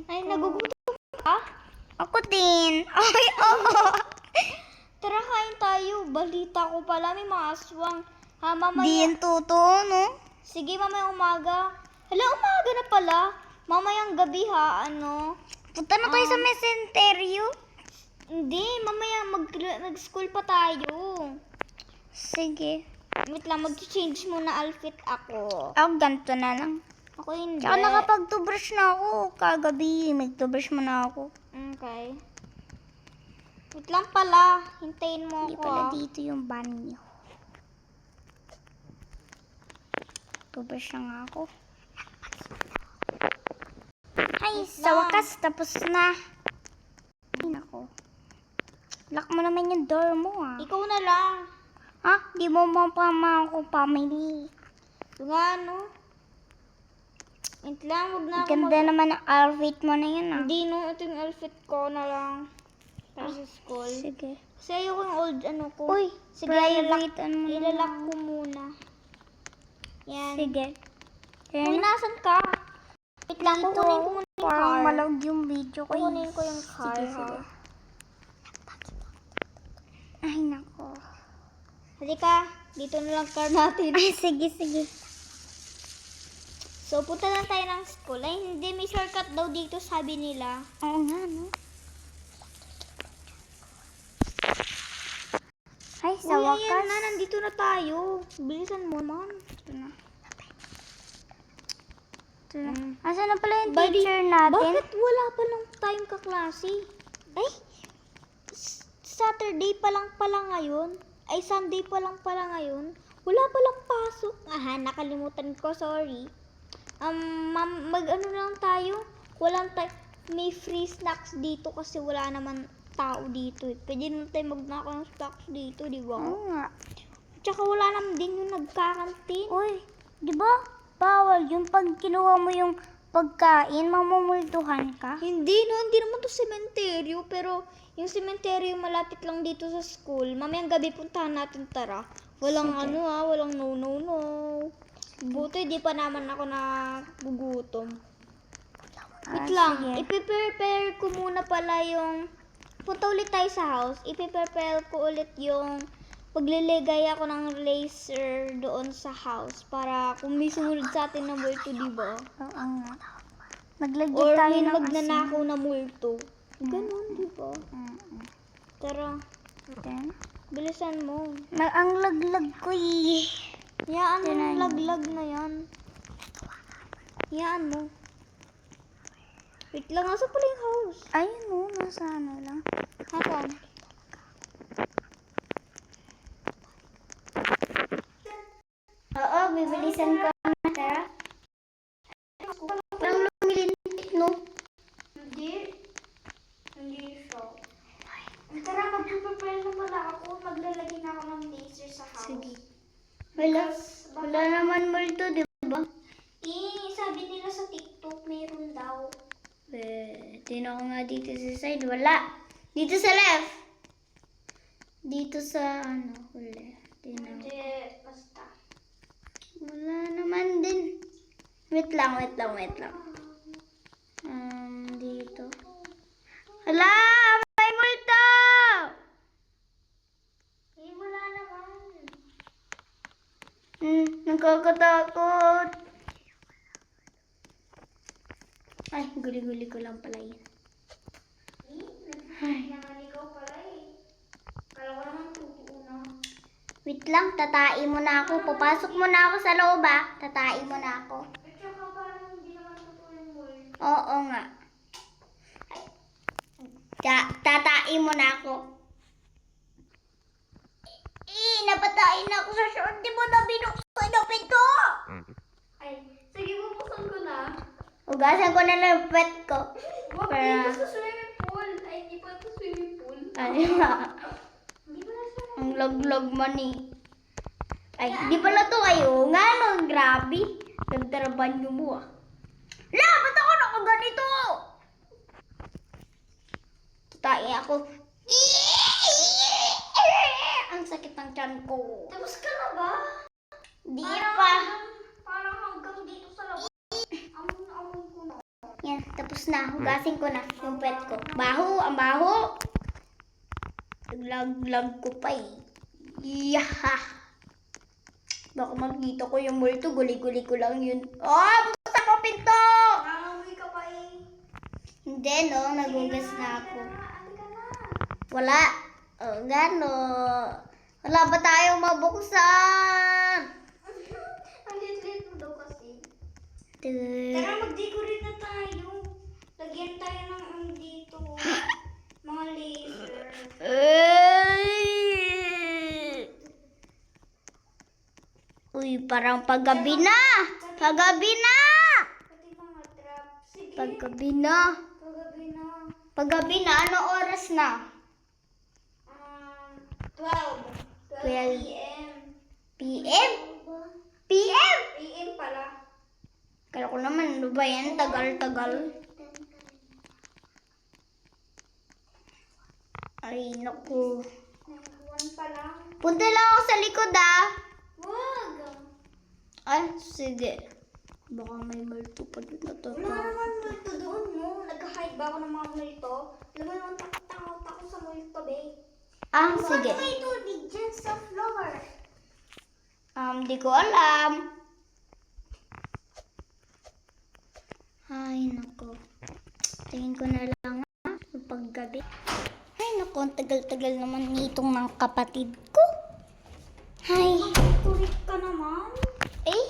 Ay, nagugutom ka? Ako din. Ay, oo. Tara, kain tayo. Balita ko pala, may mga aswang. Ha, mamaya. Di yung totoo, no? Sige, mamaya umaga. Hala, umaga na pala. Mamayang gabi ha, ano? Punta na tayo sa mesenteryo. Hindi, mamaya mag-school pa tayo. Sige. Wait lang, mag-change muna outfit ako. Ako ganito na lang. Ako hindi. Tsaka nakapag-toothbrush na ako. Kagabi, mag-toothbrush muna ako. Okay. Wait lang pala. Hintayin mo Hindi ako. pala dito yung banyo. Toothbrush na nga ako. Ay, Wait sa lang. wakas, tapos na. Ay, nako. Lock mo naman yung door mo, ah. Ikaw na lang. Ha? Di mo mapama ako family. Nga, no? Wait lang, huwag na ako Ganda naman ang outfit mo na yun, ah. Hindi, no. Ito yung outfit ko na lang. Para sa school. Sige. Kasi ayoko yung old ano ko. Uy, sige, private ano mo ilalak na. ko muna. Yan. Sige. Uy, Yan. nasan ka? Wait lang, Dito, kukunin ko muna yung parang car. malawag yung video ko. Kukunin ko yung car, Sige, ha? sige. Ay, nako. Halika, dito na lang car natin. Ay, sige, sige. So, punta na tayo ng school. Ay, hindi, may shortcut daw dito, sabi nila. Oo nga, no? Ay, sa Uy, wakas. ayan na, nandito na tayo. Bilisan mo, man. Ito na. Ito na. Asan na pala yung Buddy, teacher natin? Bakit wala pa lang tayong kaklase? Ay, Saturday pa lang pala ngayon. Ay, Sunday pa lang pala ngayon. Wala pa lang pasok. Aha, nakalimutan ko, sorry. Ma'am, mag-ano lang tayo? May free snacks dito kasi wala naman tao dito. Pwede naman tayo magnakaw ng snacks dito, di ba? Oo nga. Tsaka wala naman din yung nagkakantin. Uy, di ba? Bawal yung pag kinuha mo yung pagkain, mamumultuhan ka. Hindi, no, hindi naman to sementeryo, pero yung sementeryo malapit lang dito sa school. Mamayang gabi puntahan natin, tara. Walang Sige. walang no. Buti di pa naman ako nagugutom. Wait lang, Sige. ipiprepare ko muna pala yung, punta ulit tayo sa house, ipiprepare ko ulit yung pagliligay ako ng laser doon sa house para kung may sumunod sa atin na multo, di ba? Oo nga. Maglagay Or tayo may ng magnanakaw na multo. Ganun, di ba? asin. Tara, Then, bilisan mo. ang laglag ko eh. Yaan mo Tinan yung mo. laglag na yan. Yaan mo. Wait lang, asa pala yung house? Ayun o, nasa ano lang. Hasan? Oo, bibilisan ko na. Tara. Parang lumilintik, no? Hindi. Hindi siya. Tara, mag-prepare na pala ako. Maglalagay na ako ng laser sa house. Sige. Wala naman multo, di ba? Sabi nila sa TikTok, mayroon daw. Tino ko nga dito sa side. Wala. Dito sa left. Dito sa ano, huli. Tino. Hindi, basta. Wala naman din. Wait lang. Dito. Hala! May multo! Wala naman. Nakakatakot. Ay, guli-guli ko lang pala yun. Naman ikaw pala eh. Kala ko naman totoo na. Wait lang, tatain mo na ako. Papasok mo na ako sa loob, ah. Tatain mo na ako. At saka parang hindi naman totoo yung word. Oo nga. Tatain mo na ako. Napatain na ako sa short. Di mo na binuksan yung pinto. Ay, sige, bubuksan ko na. Ugasan ko na lang yung pet ko. Wag Para- dito sa swimming pool. Ay, hindi pa ito swimming pool. Ano nga? Hindi pa na swimming Ang log-log man eh. Ay, di pala to kayo. Nga no, grabe. Nagtaraban nyo mo ah. La, ba't ako nakaganito? Tatain ako. Ang sakit ng tiyan ko. Tapos ka na ba? Di Parang pa. Parang hanggang dito sa labas. Tapos na, hugasin ko na yung pet ko. Baho, ang baho. Naglag ko pa eh. Yaha! Baka makita ko yung multo, guli-guli ko lang yun. Oh, buksan mo pinto! Nangangamoy ka pa eh. Hindi no, nagugas na ako. Halika na. Wala. Oh, gano. Wala ba tayong mabuksan? Ang lit-lit mo daw kasi. Tara. Tara, mag-decorate na tayo. Lagyan tayo ng dito. Mga laser. Uy, parang paggabi na. Paggabi na. Pati mga trap. Sige. Paggabi na. Paggabi na. Paggabi na, ano oras na? 12. 12 p.m. PM? PM? PM pala. Kala ko naman, ano ba yan? Tagal-tagal. Ay, naku. 1 pa lang. Punta lang ako sa likod ah. Wag! Ay, sige. Baka may multo pa dun na to. Wala naman multo doon, no? Nag-hide ba ako ng mga multo? Alam mo naman, takot ako sa multo, babe. Sige. What may tubig dyan sa floor? Di ko alam. Ay, naku. Tingin ko na lang paggabi. Ay, naku. Ang tagal-tagal naman nitong mga kapatid ko. Ay. Turik ka naman. Eh.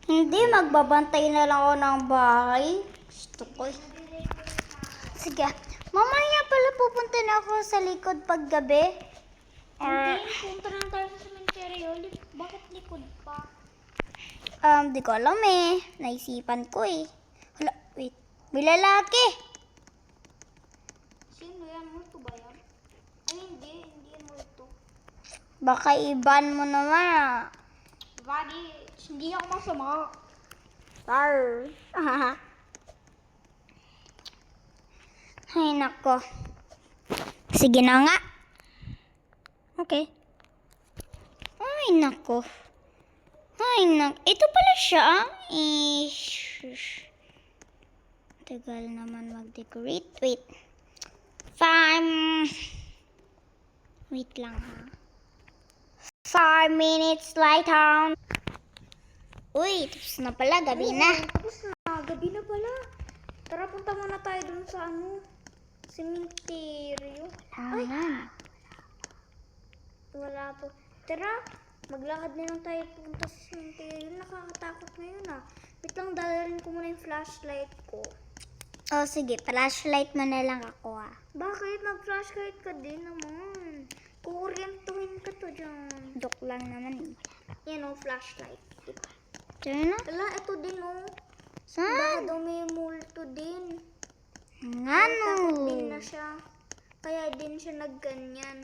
Hindi, magbabantay na lang ako ng bahay. Gusto ko. Sige. Mamaya pala pupunta na ako sa likod paggabi. Hindi, punta na tayo sa cemetery. Bakit likod pa? Di ko alam eh. Naisipan ko eh. Hala, wait. May lalaki. Sino yan? Multo ba yan? Ay, hindi. Hindi yan multo. Baka iban mo naman ah. Buddy, hindi ako masama. Rar. Ay, nako. Sige na nga. Okay. Ay, nako. Ay, nako. Ito pala siya. Shush. Tagal naman mag-decorate. Wait. Wait lang ha. 5 minutes later. Uy, tapos na pala. Gabi na. Tapos na, gabi na pala. Tara, punta muna tayo dun sa cemetery. Ayan. Wala po. Tara, maglakad na lang tayo punta sa cemetery. Nakakatakot ngayon ah. Wait lang, dadalhin ko muna yung flashlight ko. Oh, sige. Flashlight mo na lang ako ah. Bakit? Mag-flashlight ka din naman. Kukuryentuhin ka to dyan. Joke lang naman. Yan o, flashlight. Diba? Diyan na. Wala, ito din o. Baka Saan? daw may multo din. Ngano? Takot din na siya. Kaya din siya nagganyan.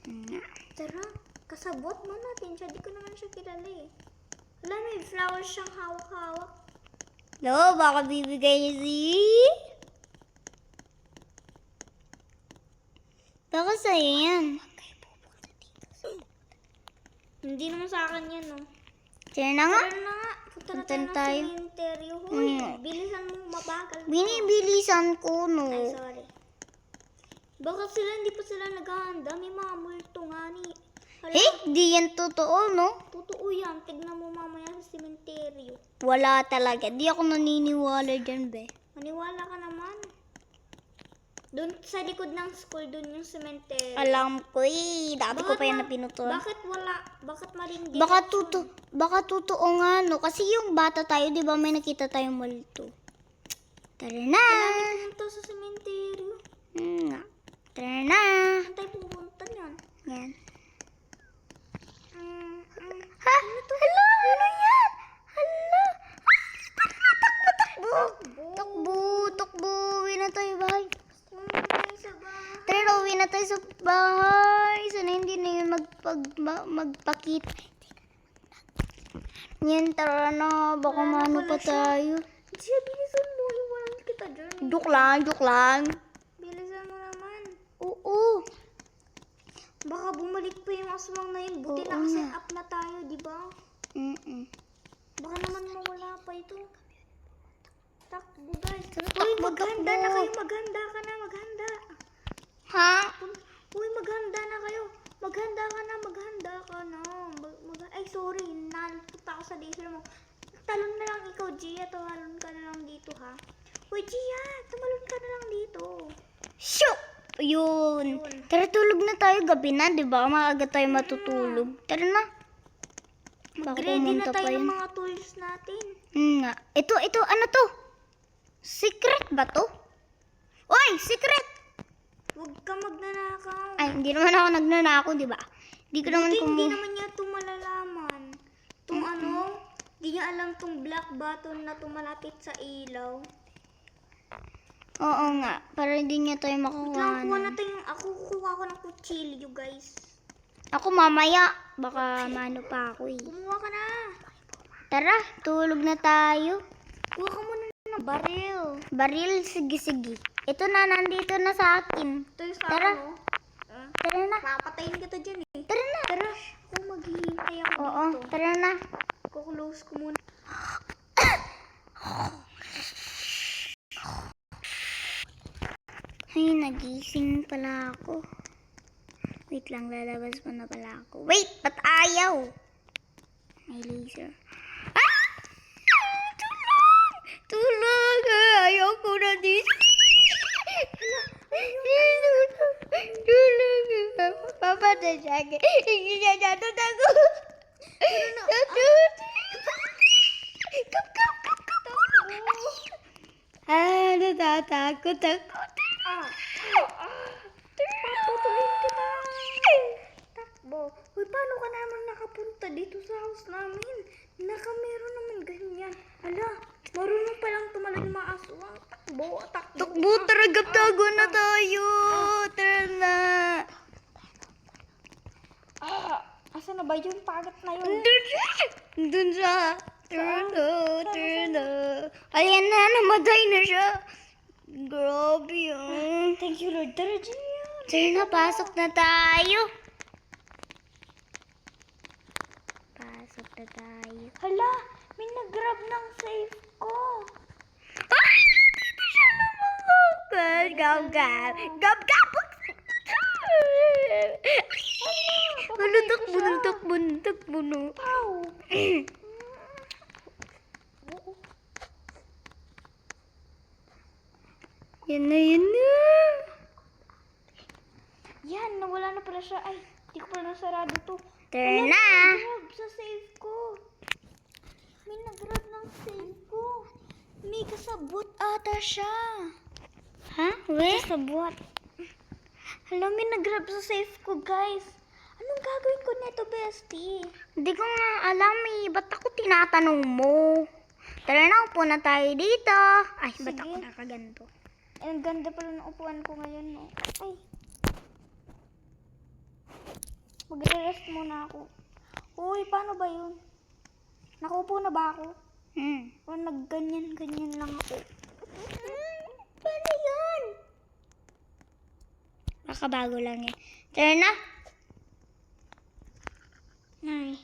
Nga. Tara, kasabot mo natin siya. Di ko naman siya kilala eh. Wala, may flowers siyang hawak-hawak. Lo, baka bibigay niya si... Baka sa'yo yan. Hindi naman sa akin yan, no. Diyan na nga. Tara na nga. Punta na Punta tayo ng tayo. cemetery. Huy, Mm. bilisan mo, mabagal. Binibilisan ko, no. Ay, sorry. Baka hindi pa sila naghahanda. May mga multo nga ni. Hala, Eh, di yan totoo, no? totoo yan. Tignan mo mamaya sa cemetery. Wala talaga. Di ako naniniwala dyan, be. Maniwala ka naman. Doon sa likod ng school, doon yung cemetery. Alam ko eh. Dati ko pa yan ma- napinutuan. Bakit wala? Bakit malindi? Baka totoo nga, no? Kasi yung bata tayo, di ba may nakita tayong multo? Tara na. Kailangan pumunta sa cemetery. Nga. Tara na. Saan tayo pupunta niyan? Yan. Mm, Ha? Hala, ano yan? Hala. Takbo. Takbo, takbo. Uwi na tayo, bahay. Pumunta tayo sa bahay. Tara, uwi na tayo sa bahay. Sana hindi na yun magpakita. Yan, tara na. Baka Wala na mano pala pa siya. tayo. Siya, bilisan mo. Iwanan kita dyan. Joke lang, joke lang. Bilisan mo naman. Oo. Baka bumalik pa yung aswang na yun. Buti Oo nakaset nga. up na tayo, di ba? Mm-mm. Baka naman mawala pa ito. Takbo guys. Tara Maghanda na kayo, maghanda ka na, maghanda. Ha? Uy, maghanda na kayo. Maghanda ka na, maghanda ka na. Ay, sorry, nalpunta ako sa diesel mo. Talon na lang ikaw, Gia. Tumalon ka na lang dito, ha? Uy, Gia, tumalon ka na lang dito. Shoo! Yun. Tara, tulog na tayo. Gabi na, di ba? Maaga tayo matutulog. Tara na. Baka Mag-ready na pumunta tayo pa yun. ng mga tools natin. Nga. Ito, ano to? Secret ba to? Oy, secret! Huwag ka magnanakaw. Ay, hindi naman ako nagnanako, di ba? Hindi ko naman Hindi naman niya ito malalaman. Itong di niya alam itong black button na tumalapit sa ilaw. Oo nga, para hindi niya tayo makuha. Kuha natin ako kukuha ko ng kutsilyo, guys. Ako mamaya, baka mano pa ako eh. Kumuha ka na. Tara, tulog na tayo. Kuha ka muna ng baril. Baril, sige. Ito na, nandito na sa akin. Ito yung sa Tara. ano. Tara na. Papatayin kita dyan eh. Tara na. Tara, ako maghihintay ako Oo, dito. tara na. Kuklose ko muna. Ay, nagising pala ako. Wait lang, lalabas pa na pala ako. Wait, ba't ayaw? May laser. Ah! Tulong! Tulong! Ayaw ko na dito. Tulong! Papatay siya. Hindi niya natot ako. Natot! Kap! Ah, natatakot ako. Papatuloyin kita. Takbo. Uy, paano ka naman nakapunta dito sa house namin? Meron naman ganyan. Ala, marunong palang tumalon yung mga aswang. Takbo. Takbo, tara, gaptago na tayo. Tara na. Asa na ba yun? Pagat na yun. Doon siya. Turno. Ayan na, namatay na siya. Grabe yun. Thank you, Lord. Tara, Gia. Tara na, pasok na tayo. Pasok na tayo. Hala, may nag-grab ng safe ko. Ay! Dito siya lumabas. Gab. Takbo no. Ow. Yan na. Yan, nawala na pala siya. Ay, di ko pala nasarado to. Tara Wala, na. may nag-grab sa safe ko. May nag-grab ng safe ko. May kasabot ata siya. Ha? We? Kasabot. Hala, may nag-grab sa safe ko, guys. Anong gagawin ko neto, bestie? Hindi ko nga alam eh. Ba't ako tinatanong mo? Tara na, upo na tayo dito. Ay, ba't Sige. ako nakaganto? Ang ganda pala ng upuan ko ngayon, no? Ay. Magre-rest muna ako. Uy, paano ba yun? Nakaupo na ba ako? O nagganyan-ganyan lang ako? Paano yun? Baka bago lang yan. Tara na. Ay.